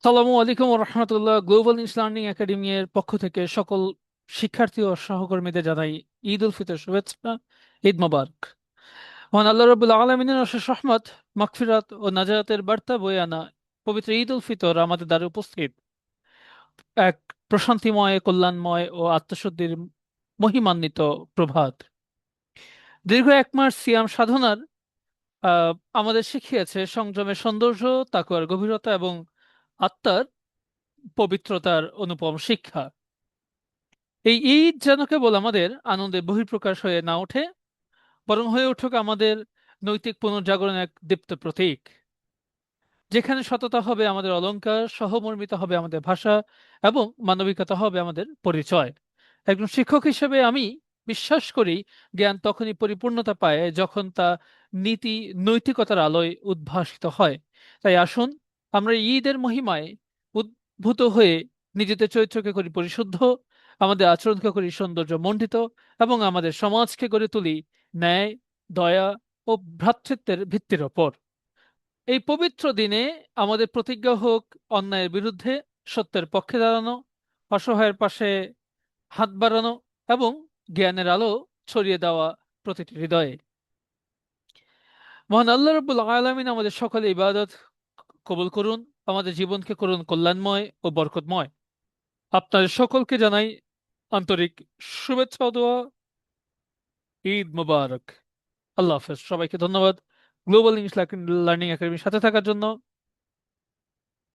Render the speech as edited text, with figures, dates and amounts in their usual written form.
আসসালামু আলাইকুম রহমতুল্লাহ। Global English learning academy এর পক্ষ থেকে সকল শিক্ষার্থী ও সহকর্মীদের জানাই ঈদ উল ফিতর শুভেচ্ছা। ঈদ মোবারক। মহান আল্লাহ রাব্বুল আলামিনের অশেষ রহমত, মাগফিরাত ও নাজাতের বার্তা বয়ে আনা পবিত্র ঈদ উল ফিতর আমাদের দ্বারে উপস্থিত এক প্রশান্তিময়, কল্যাণময় ও আত্মশুদ্ধির মহিমান্বিত প্রভাত। দীর্ঘ এক মাস সিয়াম সাধনার আহ আমাদের শিখিয়েছে সংযমের সৌন্দর্য, তাকওয়ার গভীরতা এবং আত্মার পবিত্রতার অনুপম শিক্ষা। এই ঈদ যেন কেবল আমাদের আনন্দের বহিঃপ্রকাশ হয়ে না ওঠে, বরং হয়ে উঠুক আমাদের নৈতিক পুনর্জাগরণের এক দীপ্ত প্রতীক, যেখানে সততা হবে আমাদের অলংকার, সহমর্মিতা হবে আমাদের ভাষা এবং মানবিকতা হবে আমাদের পরিচয়। একজন শিক্ষক হিসেবে আমি বিশ্বাস করি জ্ঞান তখনই পরিপূর্ণতা পায় যখন তা নীতি নৈতিকতার আলোয় উদ্ভাসিত হয়। তাই আসুন আমরা ঈদের মহিমায় উদ্ভূত হয়ে নিজেদের চরিত্রকে করি পরিশুদ্ধ, আমাদের আচরণকে করি সৌন্দর্য মণ্ডিত এবং আমাদের সমাজকে গড়ে তুলি ন্যায়, দয়া ও ভ্রাতৃত্বের ভিত্তির ওপর। এই পবিত্র দিনে আমাদের প্রতিজ্ঞা হোক অন্যায়ের বিরুদ্ধে সত্যের পক্ষে দাঁড়ানো, অসহায়ের পাশে হাত বাড়ানো এবং জ্ঞানের আলো ছড়িয়ে দেওয়া প্রতিটি হৃদয়ে। মহান আল্লাহ রাব্বুল আলামিন আমাদের সকলে ইবাদত কবুল করুন, আমাদের জীবনকে করুন কল্যাণময় ও বরকতময়। আপনাদের সকলকে জানাই আন্তরিক শুভেচ্ছা ও দোয়া। ঈদ মোবারক। আল্লাহ হাফেজ। সবাইকে ধন্যবাদ গ্লোবাল ইংলিশ লার্নিং একাডেমির সাথে থাকার জন্য।